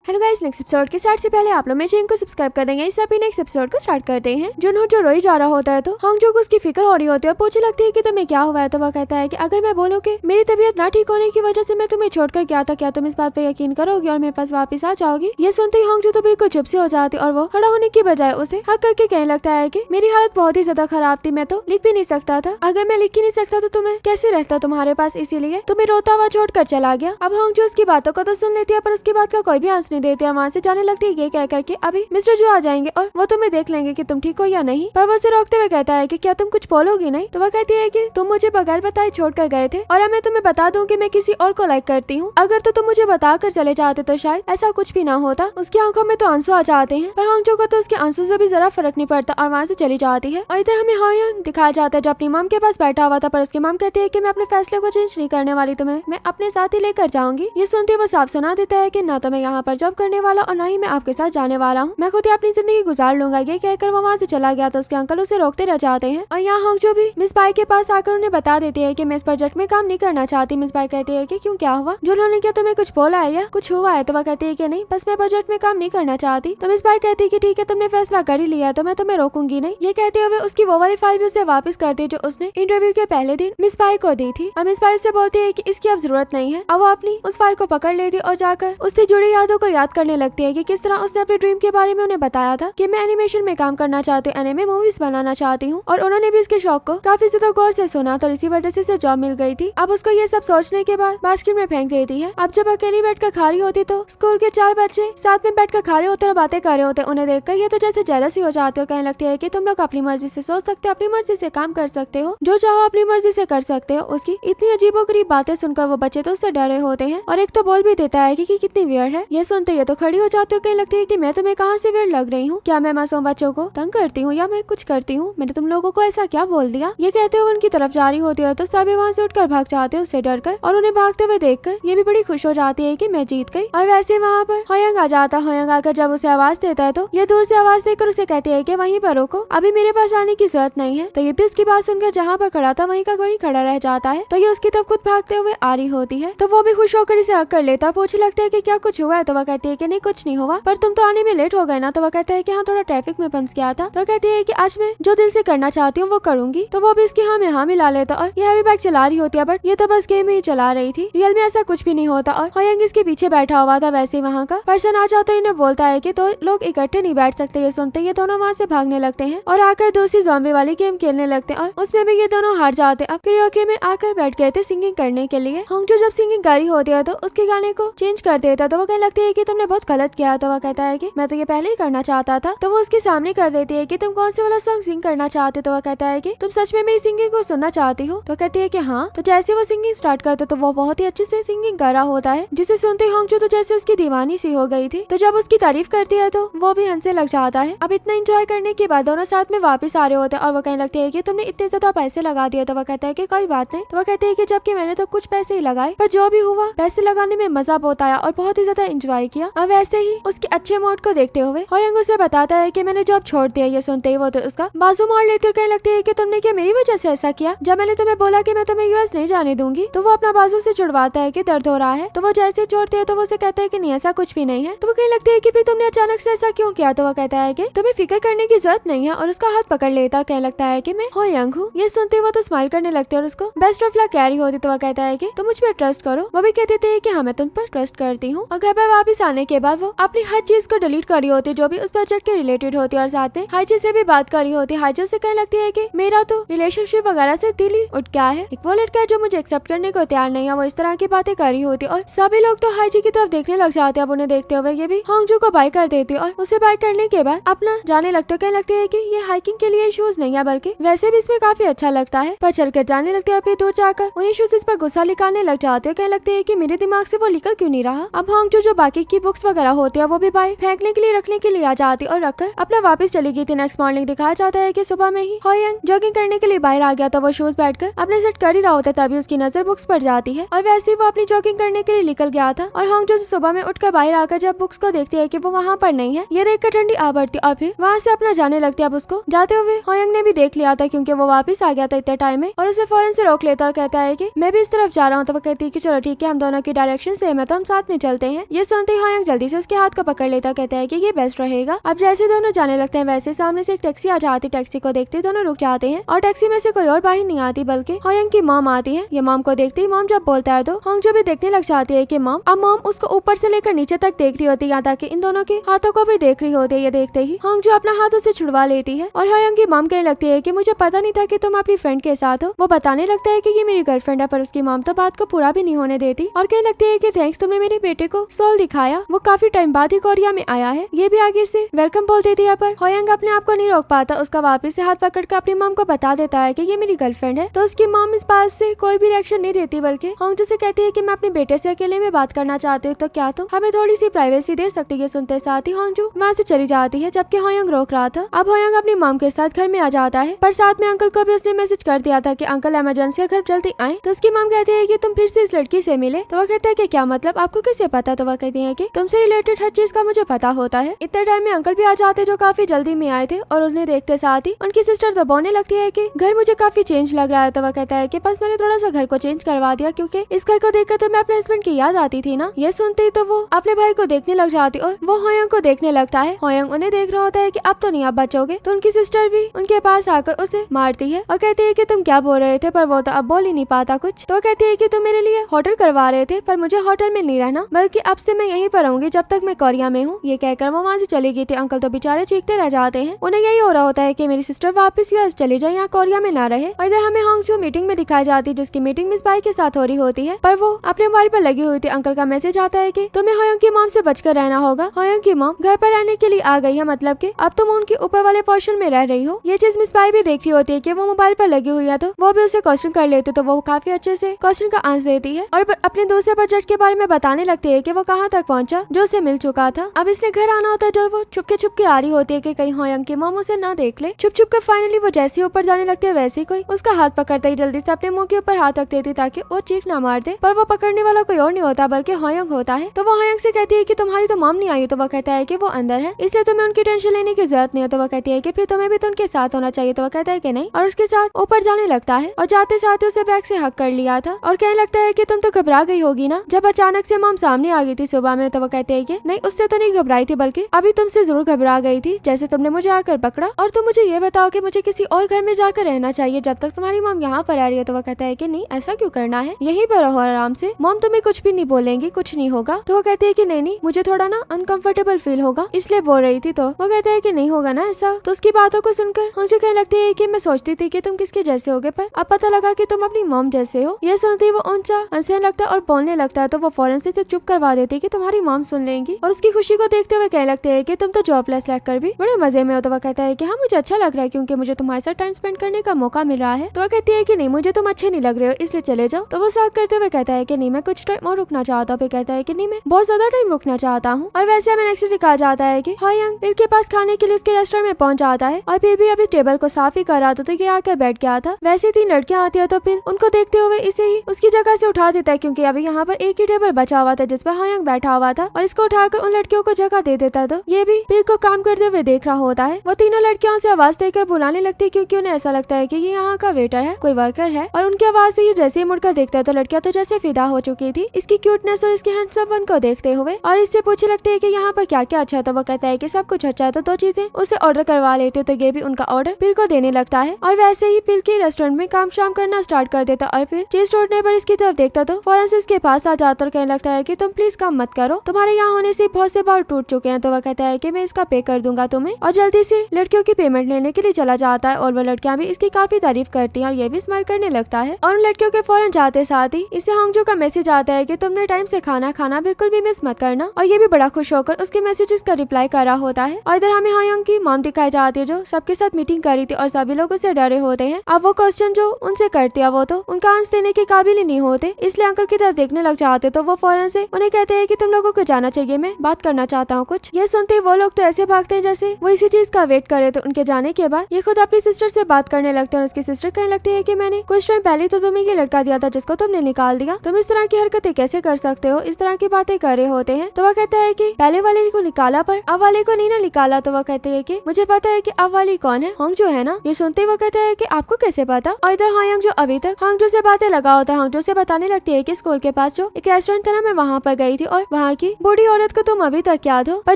Hello guys, next episode के start से पहले आप लोग मेरे चैनल को सब्सक्राइब कर देंगे। इससे अभी नेक्स्ट एपिसोड को स्टार्ट करते हैं। जुनहो जो रोई जा रहा होता है तो होंगजो को उसकी फिक्र हो रही होती है और पूछने लगती है कि तुम्हें क्या हुआ है। तो वह कहता है कि अगर मैं बोलूं कि मेरी तबीयत ना ठीक होने की वजह से मैं तुम्हें छोड़कर गया था, क्या तुम इस बात पे यकीन करोगी और मेरे पास वापस आ जाओगी। ये सुनते ही होंगजो तो बिल्कुल चुप से हो जाती और वो खड़ा होने की बजाय उसे हक करके कहने लगता है कि मेरी हालत बहुत ही ज्यादा खराब थी, मैं तो लिख भी नहीं सकता था। अगर मैं लिख ही नहीं सकता तो तुम्हें कैसे रहता तुम्हारे पास, इसीलिए तुम्हें रोता हुआ छोड़कर चला गया। अब होंगजो उसकी बातों को तो सुन लेती है पर उसकी बात का कोई भी आंसर नहीं देती और वहाँ से जाने लगती है ये कहकर कि अभी मिस्टर जो आ जाएंगे और वो तुम्हें देख लेंगे कि तुम ठीक हो या नहीं। पर वो उसे रोकते हुए कहता है कि क्या तुम कुछ बोलोगी नहीं। तो वह कहती है कि तुम मुझे बगैर बताए छोड़कर गए थे और अब मैं तुम्हें बता दूं कि मैं किसी और को लाइक करती हूँ। अगर तो तुम मुझे बताकर चले जाते तो शायद ऐसा कुछ भी ना होता। उसकी आंखों में तो आंसू आ जाते हैं पर होंगजो को तो उसके आंसू से भी जरा फर्क नहीं पड़ता और वहाँ से चली जाती है। और इधर हमें होयांग दिखाया जाता है जो अपनी मॉम के पास बैठा हुआ था पर उसकी मॉम कहती है कि मैं अपने फैसले को चेंज नहीं करने वाली, तुम्हें मैं अपने साथ ही लेकर जाऊंगी। ये सुनते वो साफ सुना देता है कि ना तो मैं यहाँ पर जॉब करने वाला और ना ही मैं आपके साथ जाने वाला हूँ, मैं खुद ही अपनी जिंदगी गुजार लूंगा। ये कहकर वो वहाँ से चला गया तो उसके अंकल उसे रोकते रह जाते हैं और यहाँ होंगजो भी मिस बाई के पास आकर उन्हें बता देती है कि मैं इस प्रोजेक्ट में काम नहीं करना चाहती। मिस बाई कहती है कि क्यों, क्या हुआ, जुनहो ने क्या तुम्हें कुछ बोला है या कुछ हुआ है। तो वह कहती है कि नहीं, बस मैं प्रोजेक्ट में काम नहीं करना चाहती। तो मिस बाई कहती है कि ठीक है, तुमने फैसला कर ही लिया तो मैं तुम्हें रोकूंगी नहीं। ये कहते हुए उसकी वो वाली फाइल भी उसे वापस कर दी जो उसने इंटरव्यू के पहले दिन मिस बाई को दी थी। और मिस बाई उससे बोलती है कि इसकी अब जरूरत नहीं है। अब वो अपनी उस फाइल को पकड़ लेती और जाकर उससे जुड़ी यादों को याद करने लगती है कि किस तरह उसने अपने ड्रीम के बारे में उन्हें बताया था कि मैं एनिमेशन में काम करना चाहती हूँ, एनिमे मूवीज बनाना चाहती हूँ। और उन्होंने भी इसके शौक को काफी ज्यादा गौर से सुना तो इसी वजह से इसे जॉब मिल गई थी। अब उसको ये सब सोचने के बाद बास्केट में फेंक देती है। अब जब अकेली बैठकर खा रही होती तो स्कूल के 4 बच्चे साथ में बैठकर खा रहे होते और बातें कर रहे होते। उन्हें देखकर ये तो जैसे जेलसी हो जाती है और कहने लगती है कि तुम लोग अपनी मर्जी से सोच सकते हो, अपनी मर्जी से काम कर सकते हो, जो चाहो अपनी मर्जी से कर सकते हो। उसकी इतनी अजीबोगरीब बातें सुनकर वो बच्चे तो उससे डरे होते हैं और एक तो बोल भी देता है कि कितनी वियर्ड है। ये सुनते ये तो खड़ी हो जाती है और कहने लगती है कि मैं तुम्हें कहाँ से वियर्ड लग रही हूँ, क्या मैं मासूम बच्चों को तंग करती हूँ या मैं कुछ करती हूँ, मैंने तुम लोगों को ऐसा क्या बोल दिया। ये कहते हुए उनकी तरफ जा रही होती है तो सभी वहाँ से उठकर भाग जाते हैं उससे डरकर और उन्हें भागते हुए देखकर ये भी बड़ी खुश हो जाती है कि मैं जीत गई। और वैसे वहाँ पर होयांग आ जाता। होयांग आकर जब उसे आवाज देता है तो ये दूर से आवाज देकर उसे कहती है कि वहीं पर रोको, अभी मेरे पास आने की जरूरत नहीं है। तो ये भी उसकी बात सुनकर जहाँ पर खड़ा था वहीं का वहीं खड़ा रह जाता है। तो ये उसकी तरफ खुद भागते हुए आ रही होती है तो वो भी खुश होकर इसे हक कर लेता, पूछने लगता है कि क्या कुछ हुआ है। तो वह कहती है कि नहीं कुछ नहीं हुआ, पर तुम तो आने में लेट हो गए ना। तो वह कहता है कि हाँ थोड़ा ट्रैफिक में फंस गया था। तो कहती है कि आज मैं जो दिल से करना चाहती हूँ वो करूंगी। तो वो भी इसकी हाँ में हाँ मिला लेता और ये हैवी बाइक चला रही होती है बट ये तो बस गेम ही चला रही थी, रियल में ऐसा कुछ भी नहीं होता। और होयांग इसके पीछे बैठा हुआ था। वैसे वहाँ का पर्सन आ जाता है, इन्हें बोलता है कि तो लोग इकट्ठे नहीं बैठ सकते। ये सुनते ये दोनों वहाँ से भागने लगते हैं और आकर दूसरी ज़ॉम्बी वाली गेम खेलने लगते हैं और उसमें भी ये दोनों हार जाते। अब करियोके में आकर बैठ गए थे सिंगिंग करने के लिए। होंगजो जब सिंगिंग कर रही होती है तो उसके गाने को चेंज कर देता तो वो कहने लगती है कि तुमने बहुत गलत किया। तो वह कहता है कि मैं तो ये पहले ही करना चाहता था। तो वो उसके सामने कर देती है कि तुम कौन से वाला सॉन्ग सिंग करना चाहते। तो वह कहता है कि तुम सच में मेरी सिंगिंग को सुनना चाहती हो। तो कहती है कि हाँ। तो जैसे वो सिंगिंग स्टार्ट करते तो वो बहुत ही अच्छे से सिंगिंग कर रहा होता है जिसे सुनते होंगजो तो जैसे उसकी दीवानी सी हो गई थी। तो जब उसकी तारीफ करती है तो वो भी हंसने लग जाता है। अब इतना एंजॉय करने के बाद दोनों साथ में वापस आ रहे होते हैं और वो कहने लगती है कि तुमने इतने ज्यादा पैसे लगा दिए। तो वह कहता है कि कोई बात नहीं। तो वह कहते है कि जबकि मैंने तो कुछ पैसे ही लगाए पर जो भी हुआ पैसे लगाने में मजा बहुत आया और बहुत ही ज्यादा एंजॉय किया। अब वैसे ही उसके अच्छे मूड को देखते हुए होयांग उसे बताता है कि मैंने जॉब छोड़ दिया। ये सुनते ही वो तो उसका बाजू मार लेती और कहने लगती है कि तुमने क्या मेरी वजह से ऐसा किया, जब मैंने तुम्हें बोला कि मैं तुम्हें यूएस नहीं जाने दूंगी। तो वो अपना बाजू से छुड़वाता है कि दर्द हो रहा है। तो वो जैसे छोड़ती है तो वो उसे कहता है कि नहीं ऐसा कुछ भी नहीं है। तो वो कहने लगती है कि फिर तुमने अचानक से ऐसा क्यों किया। तो वो कहता है कि तुम्हें फिक्र करने की जरूरत नहीं है और उसका हाथ पकड़ लेता और कहने लगता है कि मैं होयांग हूँ। ये सुनते वो तो स्माइल करने लगते और उसको बेस्ट ऑफ लक कह रही होती। तो वह कहता है कि तुम मुझ पर ट्रस्ट करो। वो भी कहते थे कि हाँ मैं तुम पर ट्रस्ट करती हूँ। और घर पर वापस आने के बाद वो अपनी हर चीज को डिलीट कर रही होती जो भी उस प्रोजेक्ट के रिलेटेड होती और साथ में हाइजी से भी बात कर रही होती। हाइजी से कहने लगती है कि मेरा तो रिलेशनशिप वगैरह से दिल ही उठ गया है, एक वो लड़का है जो मुझे एक्सेप्ट करने को तैयार नहीं है। वो इस तरह की बातें कर रही होती और सभी लोग तो हाइजी की तरफ देखने लग जाते हैं। अब उन्हें देखते हुए ये भी होंगजो को बाय कर देती और उसे बाय करने के बाद अपना जाने लगते कहने लगती है कि ये हाइकिंग के लिए शूज नहीं है बल्कि वैसे भी इसमें काफी अच्छा लगता है। पर चलकर जाने लगते हैं। फिर दूर जाकर उन्हीं शूज इस पर गुस्सा निकालने लग जाते हैं। कहने लगते है कि मेरे दिमाग से वो निकल क्यों नहीं रहा। अब होंगजो जो बाकी की बुक्स वगैरह होती है वो भी बाहर फेंकने के लिए रखने के लिए आ जाती और रखकर अपना वापस चली गई थी। नेक्स्ट मॉर्निंग दिखाया जाता है कि सुबह में ही होयांग जॉगिंग करने के लिए बाहर आ गया। तो वो शूज बैठकर अपने सेट कर ही रहा होता है तभी उसकी नजर बुक्स पर जाती है और वैसे ही वो अपनी जॉगिंग करने के लिए निकल गया था। और होंगजो सुबह में उठकर बाहर आकर जब बुक्स को देखती है कि वो वहाँ पर नहीं है, ये देखकर ठंडी आ बढ़ती और फिर वहाँ से अपना जाने लगती। अब उसको जाते हुए होयांग ने भी देख लिया था क्योंकि वो वापस आ गया था इतने टाइम में और उसे फौरन से रोक लेता और कहता है कि मैं भी इस तरफ जा रहा हूँ। तो वो कहती है कि चलो ठीक है, हम दोनों की डायरेक्शन सेम है तो हम साथ में चलते हैं। ये सुनते ही होयंग जल्दी से उसके हाथ को पकड़ लेता, कहता है कि ये बेस्ट रहेगा। अब जैसे दोनों जाने लगते हैं वैसे सामने से एक टैक्सी आ जाती, टैक्सी को देखते दोनों रुक जाते हैं और टैक्सी में से कोई और बाहर नहीं आती बल्कि होयंग की मॉम आती है। ये मॉम को देखते ही मॉम जब बोलता है तो होंगजो भी देखने लग जाती है कि मॉम। अब मॉम उसको ऊपर से लेकर नीचे तक देख रही होती है, यहाँ तक कि इन दोनों के हाथों को भी देख रही होती है। ये देखते ही होंगजो अपना हाथ उसे छुड़वा लेती है और होयंग की मॉम कहने लगती है कि मुझे पता नहीं था कि तुम अपनी फ्रेंड के साथ हो। वो बताने लगता है कि ये मेरी गर्लफ्रेंड है, पर उसकी मॉम तो बात को पूरा भी नहीं होने देती और कहने लगती है कि थैंक्स, तुमने मेरे बेटे को सोल दिखाया, वो काफी टाइम बाद ही कोरिया में आया है। ये भी आगे से वेलकम बोल देती है, पर होयंग अपने आप को नहीं रोक पाता, उसका वापस से हाथ पकड़ कर अपनी मॉम को बता देता है कि ये मेरी गर्लफ्रेंड है। तो उसकी मॉम इस बात से कोई भी रिएक्शन नहीं देती बल्कि होंगजो से कहती है कि मैं अपने बेटे से अकेले में बात करना चाहती हूँ, तो क्या तुम हमें थोड़ी सी प्राइवेसी दे सकती है। सुनते साथ ही होंगजो वहाँ से चली जाती है जबकि होयंग रोक रहा था। अब होयंग अपनी मॉम के साथ घर में आ जाता है, पर साथ में अंकल को भी उसने मैसेज कर दिया था कि अंकल इमरजेंसी है, घर जल्दी आए। तो उसकी मॉम कहती है कि तुम फिर से इस लड़की से मिले। तो वो कहता है कि क्या मतलब, आपको कैसे पता। तो वह कहती है कि तुमसे रिलेटेड हर चीज का मुझे पता होता है। इतने टाइम में अंकल भी आ जाते जो काफी जल्दी में आए थे और उन्हें देखते साथ ही उनकी सिस्टर तो बोलने लगती है कि घर मुझे काफी चेंज लग रहा है। तो वह कहता है कि बस मैंने थोड़ा सा घर को चेंज करवा दिया क्योंकि इस घर को देखकर तो मैं अपने हस्बैंड की याद आती थी ना। ये सुनते ही तो वो अपने भाई को देखने लग जाती और वो होयंग को देखने लगता है। होयंग उन्हें देख रहा होता है कि अब तो नहीं आप बचोगे। तो उनकी सिस्टर भी उनके पास आकर उसे मारती है और कहती है कि तुम क्या बोल रहे थे, पर वो तो अब बोल ही नहीं पाता कुछ। तो कहती है कि तुम मेरे लिए होटल करवा रहे थे, पर मुझे होटल में नहीं रहना, बल्कि अब से मैं यहीं पर रहूंगी जब तक मैं कोरिया में हूँ। ये कहकर वो वहाँ से चली गई थी। अंकल तो बेचारे चीखते रह जाते हैं, उन्हें यही हो रहा होता है कि मेरी सिस्टर वापस यूएस चली जाए, यहाँ कोरिया में ना रहे। और इधर हमें होंगजो मीटिंग में दिखाई जाती है जिसकी मीटिंग मिस बाई के साथ हो रही होती है, पर वो अपने मोबाइल पर लगी हुई थी। अंकल का मैसेज आता है कि तुम्हें होयंग की मॉम से बचकर रहना होगा। होयंग की मॉम घर पर रहने के लिए आ गई है, मतलब कि अब तुम उनके ऊपर वाले पोर्शन में रह रही हो। ये चीज मिस बाई भी देख रही होती है कि वो मोबाइल पर लगी हुई है, तो वो भी उसे क्वेश्चन कर लेते, तो वो काफी अच्छे से क्वेश्चन का आंसर देती है और अपने दूसरे प्रोजेक्ट के बारे में बताने लगती है कि वो कहाँ तक पहुंचा जो उसे मिल चुका था। अब इसने घर आना होता है जो वो छुपके आ रही होती है कि कहीं होयंग की मॉम उसे ना देख ले। छुप कर फाइनली वो जैसे ऊपर जाने लगती है वैसे ही कोई उसका हाथ पकड़ता ही जल्दी से अपने मुंह के ऊपर हाथ रख देती ताकि वो चीख ना मार दे, पर वो पकड़ने वाला कोई और नहीं होता बल्कि होयंग होता है। तो वो होयंग से कहती है कि तुम्हारी तो मॉम नहीं आई। तो वो कहता है कि वो अंदर है, इसलिए तुम्हें उनकी टेंशन लेने की जरूरत नहीं है। तो वो कहती है कि फिर तुम्हें भी तो उनके साथ होना चाहिए। तो वो कहता है कि नहीं, और उसके साथ ऊपर जाने लगता है और जाते साथ उसे बैग से हक कर लिया था और कहने लगता है कि तुम तो घबरा गई होगी ना जब अचानक से मॉम सामने आ गई थी सुबह में। तो वो कहते हैं कि नहीं, उससे तो नहीं घबराई थी, बल्कि अभी तुमसे जरूर घबरा गई थी जैसे तुमने मुझे आकर पकड़ा। और तुम मुझे ये बताओ कि मुझे किसी और घर में जाकर रहना चाहिए जब तक तुम्हारी मॉम यहाँ पर आ रही है। तो वो कहता है कि नहीं, ऐसा क्यों करना है, यहीं पर रहो आराम से, मॉम तुम्हें कुछ भी नहीं बोलेंगी, कुछ नहीं होगा। तो वो कहते हैं कि नहीं, मुझे थोड़ा ना अनकंफर्टेबल फील होगा इसलिए बोल रही थी। तो वो कहता है कि नहीं होगा ना ऐसा। तो उसकी बातों को सुनकर मुझे कहने लगती है कि मैं सोचती थी कि तुम किसके जैसे होगे, पर अब पता लगा कि तुम अपनी मॉम जैसे हो। ये सुनती वो ऊंचा हंसने लगता है और बोलने लगता है। तो वो फौरन से चुप करवा देती है कि तुम्हारी मॉम सुन लेंगी और उसकी खुशी को देखते हुए कहने लगते हैं कि तुम तो जॉबलेस रहकर भी बड़े मजे में हो। तो वो कहता है कि हाँ, मुझे अच्छा लग रहा है क्योंकि मुझे तुम्हारे साथ टाइम स्पेंड करने का मौका मिल रहा है। तो वो कहती है कि नहीं, मुझे तुम अच्छे नहीं लग रहे हो इसलिए चले जाओ। तो वो साथ करते हुए कहता है कि नहीं, मैं कुछ टाइम और रुकना चाहता हूँ। फिर कहता है कि नहीं, मैं बहुत ज्यादा टाइम रुकना चाहता हूँ। और वैसे हमें नेक्स्ट दिखा जाता है कि होयंग फिर के पास खाने के लिए उसके रेस्टोरेंट में पहुंच जाता है और फिर भी अभी टेबल को साफ ही कर रहा था तो ये आकर बैठ गया था। वैसे 3 लड़कियां आती है तो फिर उनको देखते हुए इसे ही उसकी जगह से उठा देता है क्योंकि अभी यहाँ पर एक ही टेबल बचा हुआ था जिस पर होयंग बैठा हुआ था और इसको उठाकर उन लड़कियों को जगह दे देता है। तो ये भी फिर को काम करते हुए देख रहा होता है। वो तीनों लड़कियों से आवाज देकर बुलाने लगती है क्योंकि उन्हें ऐसा लगता है कि ये यहाँ का वेटर है, कोई वर्कर है। और उनकी आवाज से ये जैसे ही मुड़कर देखता है तो लड़कियां तो जैसे फिदा हो चुकी थी इसकी क्यूटनेस और इसके हैंडसमपन को देखते हुए और इससे पूछने लगती है कि यहाँ पर क्या क्या अच्छा है। तो वो कहता है कि सब कुछ अच्छा है। तो 2 चीजें उसे ऑर्डर करवा लेते तो ये भी उनका ऑर्डर फिर को देने लगता है और वैसे ही फिर के रेस्टोरेंट में काम शाम करना स्टार्ट कर देता और फिर चीज तोड़ने पर इसकी तरफ देखता तो फौरन से इसके पास आ जाता और कहने लगता है कि तुम प्लीज काम मत करो, तुम्हारे यहाँ होने से बहुत से बाल टूट चुके हैं। तो वह कहता है कि मैं इसका पे कर दूंगा तुम्हें और जल्दी से लड़कियों की पेमेंट लेने के लिए चला जाता है और वो लड़कियां भी इसकी काफी तारीफ करती हैं और ये भी स्माइल करने लगता है। और उन लड़कियों के फौरन जाते साथ ही इससे होंगजो का मैसेज आता है कि तुमने टाइम से खाना खाना बिल्कुल भी मिस मत करना और ये भी बड़ा खुश होकर उसके मैसेजेस का रिप्लाई कर रहा होता है। और इधर हमें होयंग की मॉम दिखाई जाती है जो सबके साथ मीटिंग कर रही थी और सभी लोग उससे डरे होते हैं। अब वो क्वेश्चन जो उनसे करती है वो तो उनका आंसर देने के काबिल ही नहीं होते, इसलिए अंकल की तरफ देखने लग जाते। तो वो फौरन से उन्हें कहते हैं कि तुम लोगों को जाना चाहिए, मैं बात करना चाहता हूँ कुछ। ये सुनते वो लोग तो ऐसे भागते हैं जैसे वो इसी चीज का वेट करे। तो उनके जाने के बाद ये खुद अपनी सिस्टर से बात करने लगते हैं और उसकी सिस्टर कहने लगती है कि मैंने कुछ टाइम पहले तो तुम्हें ये लड़का दिया था जिसको तुमने निकाल दिया, तुम इस तरह की हरकतें कैसे कर सकते हो, इस तरह की बातें कर रहे होते हैं। तो वह कहता है कि पहले वाले को निकाला पर अब वाले को नहीं ना निकाला। तो वह कहते हैं कि मुझे पता है कि अब वाली कौन है, होंगजो है ना। ये सुनते वो कहता है कि आपको कैसे पता। और इधर होयंग अभी तक होंगजो से बातें लगा होता है, होंगजो से बताने लगती है कि स्कूल के पास जो एक रेस्टोरेंट था ना, मैं वहाँ पर गई थी और वहाँ की बूढ़ी औरत को तुम अभी तक याद हो, पर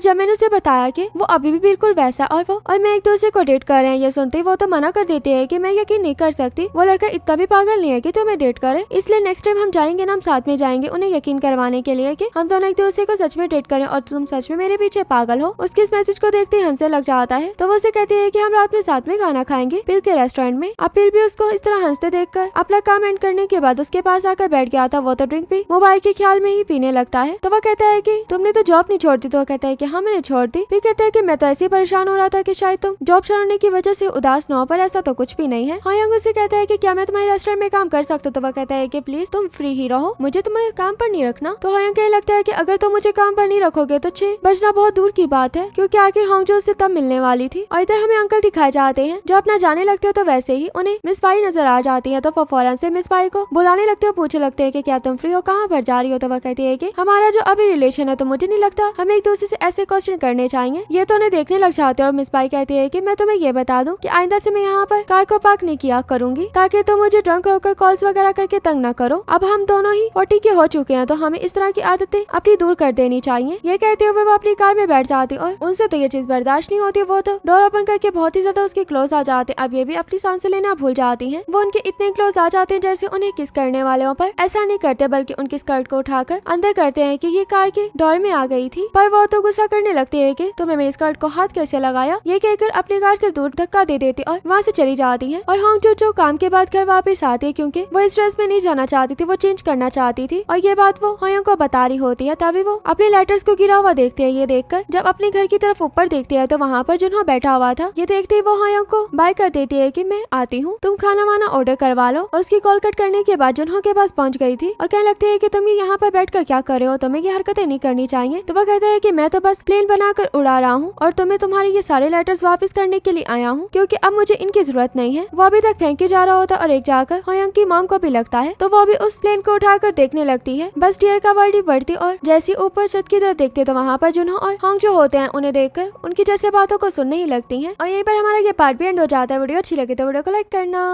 जब मैंने उसे बताया कि वो अभी भी बिल्कुल वैसा और मैं एक दूसरे को डेट कर रहे हैं, ये सुनते ही वो तो मना कर देती है कि मैं यकीन नहीं कर सकती, वो लड़का इतना भी पागल नहीं है कि तुम्हें डेट करे, इसलिए नेक्स्ट टाइम हम जाएंगे ना, हम साथ में जाएंगे उन्हें यकीन करवाने के लिए कि हम दोनों एक दूसरे को सच में डेट करें और तुम सच में मेरे पीछे पागल हो। उसके इस मैसेज को देखते ही हंसने लग जाता है, तो वो उसे कहती है कि हम रात में साथ में खाना खाएंगे पिल के रेस्टोरेंट में। अब पिल भी उसको इस तरह हंसते देखकर अपना काम एंड करने के बाद उसके पास आकर बैठ गया था। वो तो ड्रिंक भी मोबाइल के ख्याल में ही पीने लगता है। तो वो कहता है कि तुमने तो जॉब नहीं छोड़ती, तो वो कहता है कि हाँ मैंने छोड़ दी। फिर कहता है कि मैं तो ऐसे ही परेशान हो रहा था कि शायद तुम जॉब छोड़ने की वजह से उदास न हो, पर ऐसा तो कुछ भी नहीं है। होयांग उसे कहता है कि क्या मैं तुम्हारे रेस्टोरेंट में काम कर सकता हूँ? तो वो कहता है कि प्लीज तुम फ्री ही रहो, मुझे तुम्हें काम पर नहीं रखना। तो होयांग कहने लगता है कि अगर तुम मुझे काम पर नहीं रखोगे तो 6 बजना बहुत दूर की बात है, क्योंकि आखिर होंगजो उससे तब मिलने वाली थी। और इधर हमें अंकल दिखाए जाते हैं जो अपना जाने लगते हो, तो वैसे ही उन्हें मिस पाई नजर आ जाती है। तो वो फौरन से मिस पाई को बुलाने लगते हो, पूछे लगते हैं कि क्या तुम फ्री हो, कहाँ पर जा रही हो? तो वह कहती है कि हमारा जो अभी रिलेशन है तो मुझे नहीं लगता हमें एक दूसरे से ऐसे क्वेश्चन करने चाहिए। ये तो उन्हें देखने लग जाते हैं और मिस पाई कहती है कि मैं तुम्हें ये बता दूं कि आइंदा से मैं यहाँ पर कार को पार्क नहीं किया करूंगी, ताकि तुम मुझे ड्रंक होकर कॉल्स वगैरह करके तंग न करो। अब हम दोनों ही 40 के हो चुके हैं, तो हमें इस तरह की आदतें अपनी दूर कर देनी चाहिए। ये कहते हुए वो अपनी कार में बैठ जाती और उनसे तो ये चीज बर्दाश्त नहीं होती। वो तो डोर ओपन करके बहुत ही ज्यादा उसके क्लोज आ जाते। अब ये भी अपनी सांसें लेना भूल जाती है। वो उनके इतने क्लोज आ जाते हैं जैसे उन्हें किस करने वाले हो, पर ऐसा नहीं करते बल्कि उनकी स्कर्ट को उठाकर अंदर करते हैं कि ये कार के डोर में आ गई थी। पर वो तो गुस्सा करने लगती है कि तुम्हें मेरी स्कर्ट को हाथ कैसे लगाया। ये कहकर अपनी कार से दूर धक्का दे देती और वहाँ से चली जाती है। और होंगजो जो काम के बाद घर वापस आती है, क्योंकि वो इस ड्रेस में नहीं जाना चाहती थी, वो चेंज करना चाहती थी। और ये बात वो होयांग को बता रही होती है। तभी वो अपने लेटर्स को गिरा हुआ देखते हैं। ये देखकर जब अपने घर की तरफ ऊपर देखती है तो वहाँ पर जुनहो बैठा हुआ था। ये देखते ही वो होयांग को बाय कर देती है कि मैं आती हूँ, तुम खाना वाना ऑर्डर करवा लो। और उसकी कॉल कट करने के बाद जुनहो के पास पहुंच गई थी और कहने लगती है कि तुम ये यहाँ पर बैठ कर क्या कर रहे हो, तुम्हें ये हरकतें नहीं करनी चाहिए। तो वो कहता है कि मैं तो बस प्लेन बनाकर उड़ा रहा हूँ और तुम्हें तुम्हारे ये सारे लेटर्स वापस करने के लिए आया हूँ, क्योंकि अब मुझे इनकी जरूरत नहीं है। वो अभी तक फेंके जा रहा होता और एक जाकर होयांग की मॉम को भी लगता है, तो वो भी उस प्लेन को उठाकर देखने लगती है। बस डियर का वर्ड ही बढ़ती और जैसे ऊपर छत की तरफ देखते तो वहाँ पर जुनहो और होंगजो होते हैं। उन्हें देखकर उनकी जैसे बातों को सुनने ही लगती है। और यहीं पर हमारा ये पार्ट भी एंड हो जाता है। वीडियो अच्छी लगे तो वीडियो को लाइक करना।